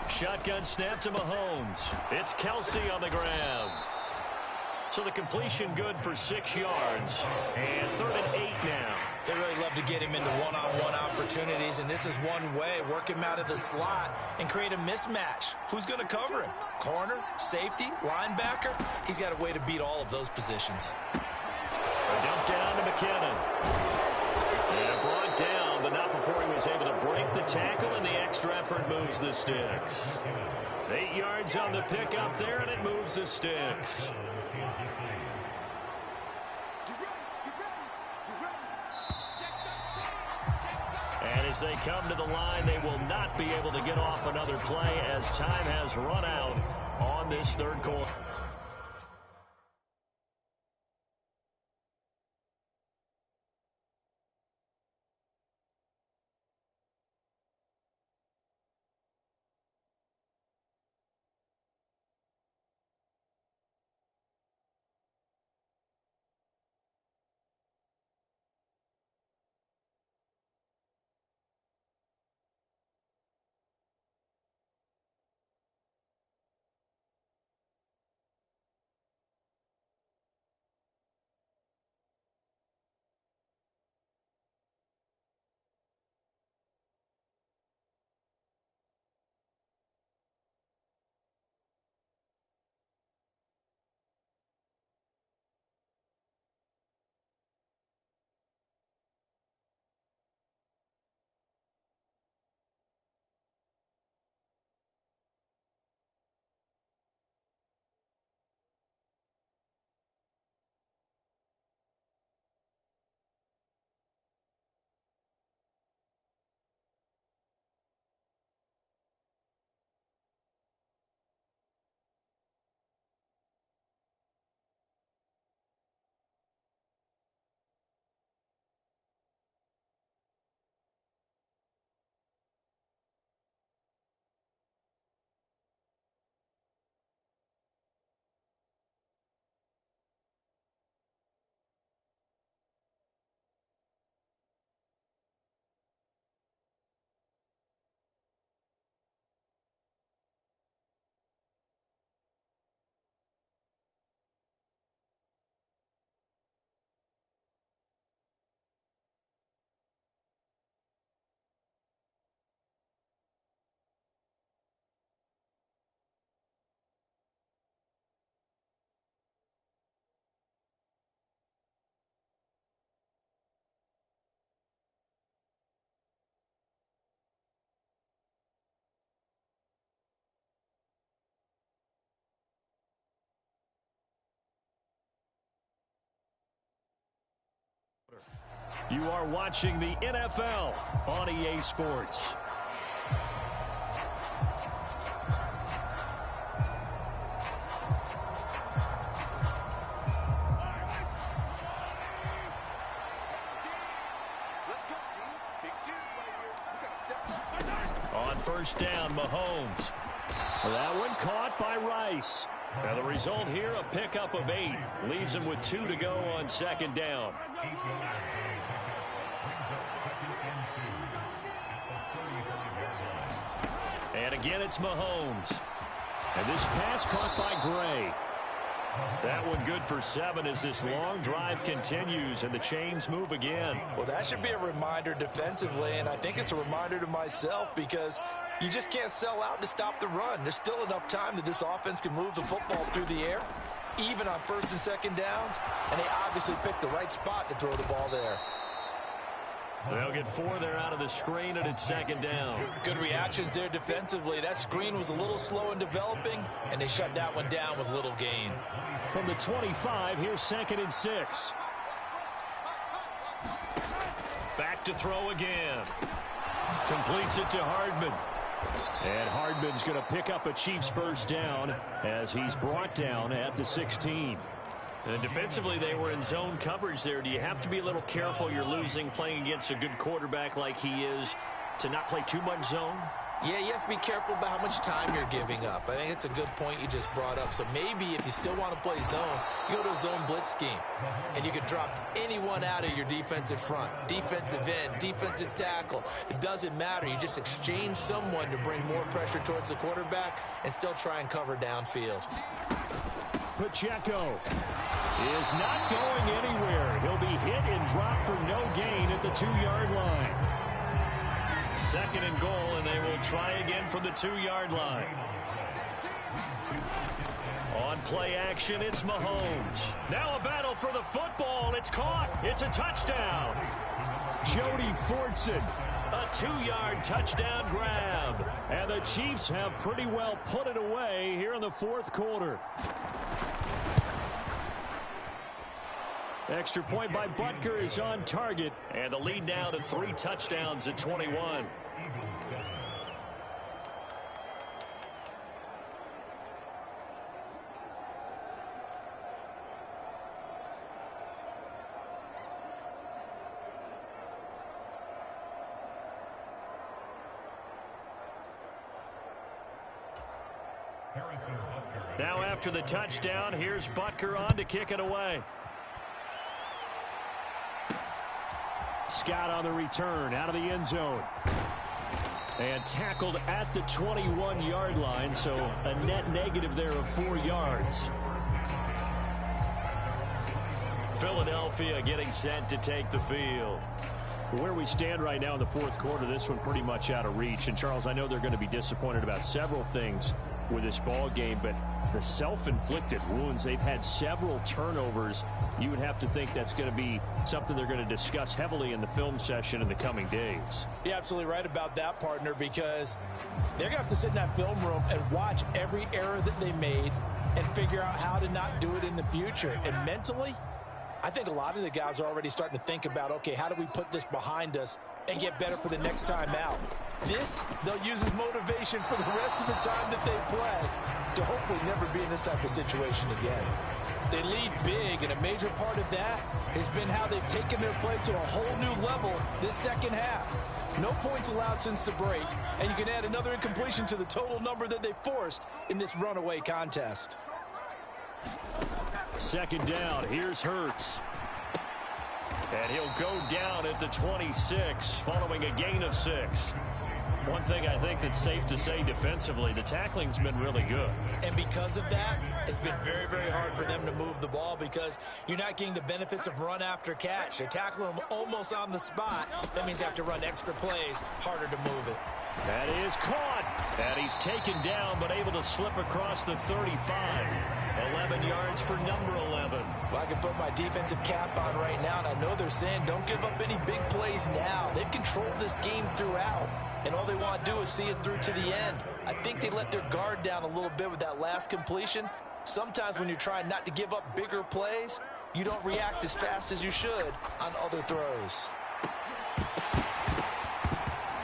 Shotgun snap to Mahomes. It's Kelsey on the ground. So the completion good for 6 yards. And 3rd and 8 now. They really love to get him into one-on-one opportunities, and this is one way. Work him out of the slot and create a mismatch. Who's going to cover him? Corner, safety, linebacker? He's got a way to beat all of those positions. A dump down to McKinnon. And brought down, but not before he was able to break the tackle, and the extra effort moves the sticks. 8 yards on the pickup there, and it moves the sticks. And as they come to the line, they will not be able to get off another play as time has run out on this third quarter. You are watching the NFL on EA Sports. On first down, Mahomes. That one caught by Rice. Now the result here, a pickup of 8. Leaves him with 2 to go on second down. And again, it's Mahomes. And this pass caught by Gray. That one good for 7 as this long drive continues and the chains move again. Well, that should be a reminder defensively, and I think it's a reminder to myself because you just can't sell out to stop the run. There's still enough time that this offense can move the football through the air, even on first and second downs, and they obviously picked the right spot to throw the ball there. They'll get 4 there out of the screen, and it's second down. Good reactions there defensively. That screen was a little slow in developing, and they shut that one down with little gain. From the 25, here's 2nd and 6. Back to throw again. Completes it to Hardman. And Hardman's going to pick up a Chiefs first down as he's brought down at the 16. And defensively, they were in zone coverage there. Do you have to be a little careful? You're losing playing against a good quarterback like he is to not play too much zone? Yeah, you have to be careful about how much time you're giving up. I think it's a good point you just brought up. So maybe if you still want to play zone, you go to a zone blitz scheme. And you can drop anyone out of your defensive front. Defensive end, defensive tackle. It doesn't matter. You just exchange someone to bring more pressure towards the quarterback and still try and cover downfield. Pacheco is not going anywhere. He'll be hit and dropped for no gain at the 2-yard line. 2nd and goal, and they will try again from the 2-yard line. On play action, it's Mahomes. Now a battle for the football. It's caught. It's a touchdown. Jody Fortson. A 2-yard touchdown grab. And the Chiefs have pretty well put it away here in the fourth quarter. Extra point by Butker is on target. And the lead now to 3 touchdowns at 21. Now after the touchdown, here's Butker on to kick it away. Scott on the return out of the end zone. And tackled at the 21-yard line, so a net negative there of 4 yards. Philadelphia getting set to take the field. Where we stand right now in the fourth quarter, this one pretty much out of reach. And, Charles, I know they're going to be disappointed about several things with this ball game, but the self-inflicted wounds, they've had several turnovers. You would have to think that's going to be something they're going to discuss heavily in the film session in the coming days. You're absolutely right about that, partner, because they're going to have to sit in that film room and watch every error that they made and figure out how to not do it in the future. And mentally, I think a lot of the guys are already starting to think about, okay, how do we put this behind us and get better for the next time out? This, they'll use as motivation for the rest of the time that they play to hopefully never be in this type of situation again. They lead big, and a major part of that has been how they've taken their play to a whole new level this second half. No points allowed since the break, and you can add another incompletion to the total number that they forced in this runaway contest. Second down, here's Hurts. And he'll go down at the 26 following a gain of 6. One thing I think that's safe to say defensively, the tackling's been really good. And because of that, it's been very, very hard for them to move the ball because you're not getting the benefits of run after catch. They tackle them almost on the spot. That means you have to run extra plays, harder to move it. That is caught. And he's taken down but able to slip across the 35. 11 yards for number 11. Well, I can put my defensive cap on right now, and I know they're saying don't give up any big plays now. They've controlled this game throughout, and all they want to do is see it through to the end. I think they let their guard down a little bit with that last completion. Sometimes when you're trying not to give up bigger plays, you don't react as fast as you should on other throws.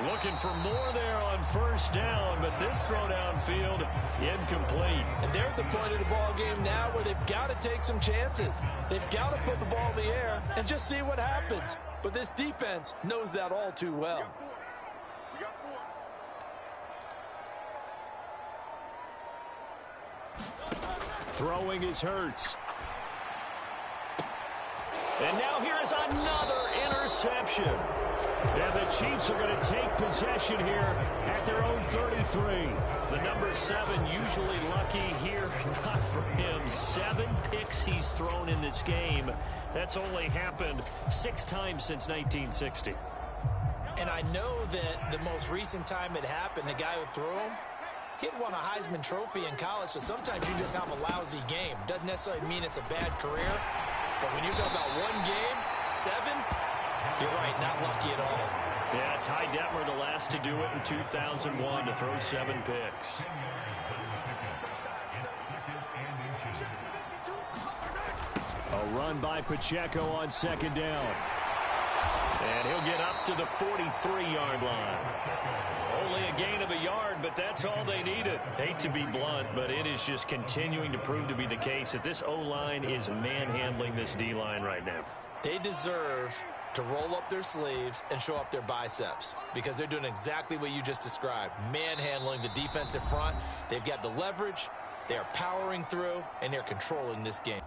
Looking for more there on first down, but this throw downfield incomplete. And they're at the point of the ball game now where they've got to take some chances. They've got to put the ball in the air and just see what happens. But this defense knows that all too well. Throwing is Hurts. And now here is another interception. And the Chiefs are going to take possession here at their own 33. The number 7 usually lucky here. Not for him. 7 picks he's thrown in this game. That's only happened 6 times since 1960. And I know that the most recent time it happened, the guy who threw him, he won a Heisman Trophy in college, so sometimes you just have a lousy game. Doesn't necessarily mean it's a bad career, but when you're talking about one game, 7, you're right, not lucky at all. Yeah, Ty Detmer, the last to do it in 2001, to throw 7 picks. A run by Pacheco on second down. And he'll get up to the 43-yard line. Only a gain of a yard, but that's all they needed. Hate to be blunt, but it is just continuing to prove to be the case that this O-line is manhandling this D-line right now. They deserve to roll up their sleeves and show up their biceps because they're doing exactly what you just described, manhandling the defensive front. They've got the leverage, they're powering through, and they're controlling this game.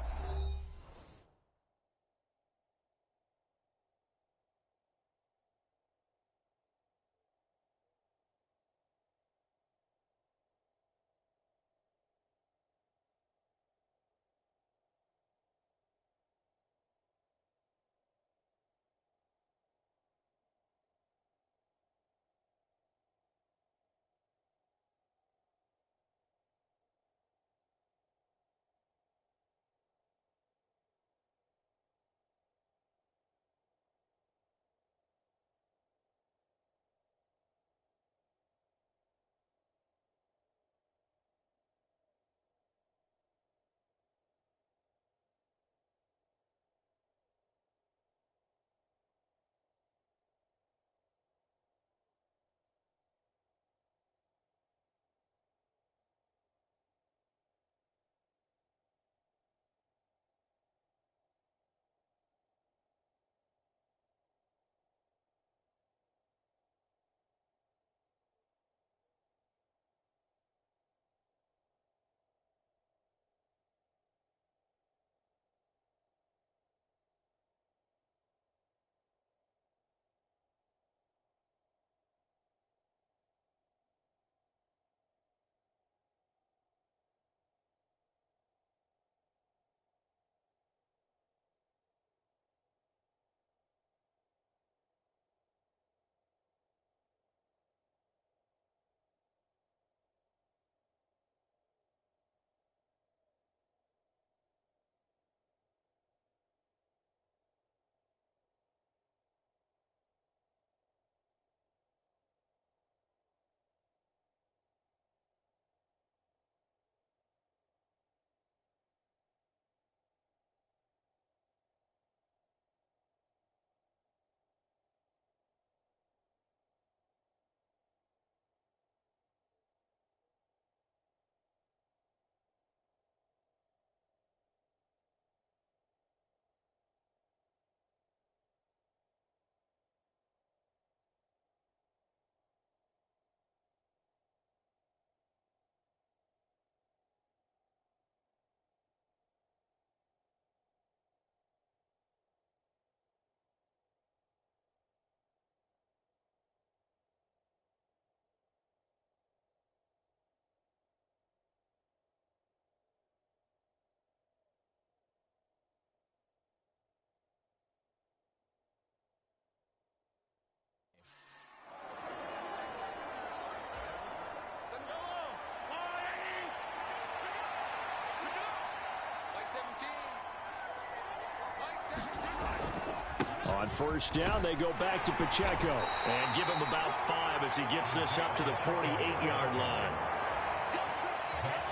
On first down, they go back to Pacheco. And give him about 5 as he gets this up to the 48-yard line.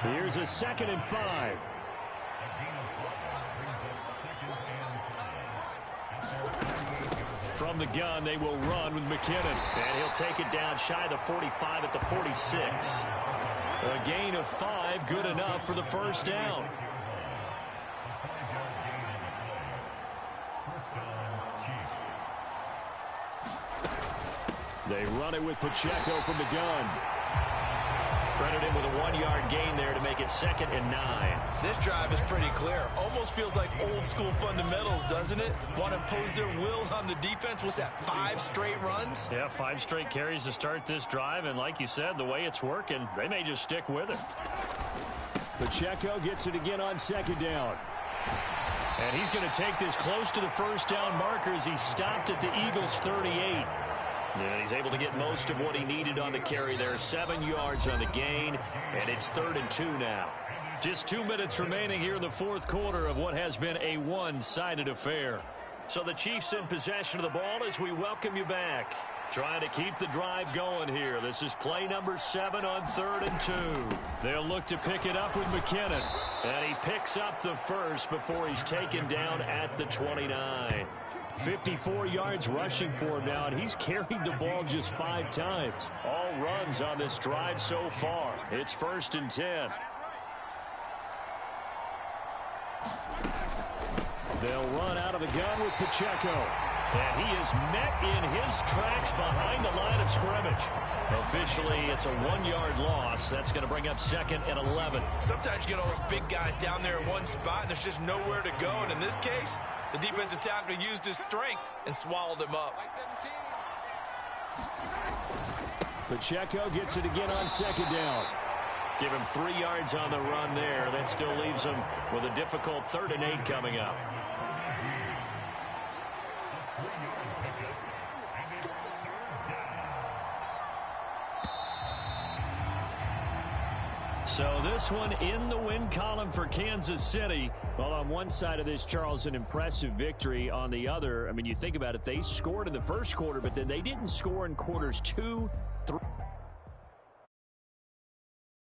Here's a 2nd and 5. From the gun, they will run with McKinnon. And he'll take it down shy of the 45 at the 46. A gain of 5, good enough for the first down. They run it with Pacheco from the gun. Credit him with a 1-yard gain there to make it 2nd and 9. This drive is pretty clear. Almost feels like old school fundamentals, doesn't it? Want to impose their will on the defense. What's that, 5 straight runs? Yeah, 5 straight carries to start this drive. And like you said, the way it's working, they may just stick with it. Pacheco gets it again on 2nd down. And he's going to take this close to the first down marker as he stopped at the Eagles' 38. Yeah, he's able to get most of what he needed on the carry there. 7 yards on the gain, and it's 3rd and 2 now. Just 2 minutes remaining here in the fourth quarter of what has been a one-sided affair. So the Chiefs in possession of the ball as we welcome you back. Trying to keep the drive going here. This is play number 7 on 3rd and 2. They'll look to pick it up with McKinnon. And he picks up the first before he's taken down at the 29. 54 yards rushing for him now, and he's carried the ball just 5 times. All runs on this drive so far. It's 1st and 10. They'll run out of the gun with Pacheco. And he is met in his tracks behind the line of scrimmage. Officially, it's a 1-yard loss. That's going to bring up 2nd and 11. Sometimes you get all those big guys down there in one spot, and there's just nowhere to go. And in this case, the defensive tackle used his strength and swallowed him up. Pacheco gets it again on 2nd down. Give him 3 yards on the run there. That still leaves him with a difficult 3rd and 8 coming up. So this one in the win column for Kansas City. Well, on one side of this, Charles, an impressive victory. On the other, I mean, you think about it, they scored in the first quarter, but then they didn't score in quarters 2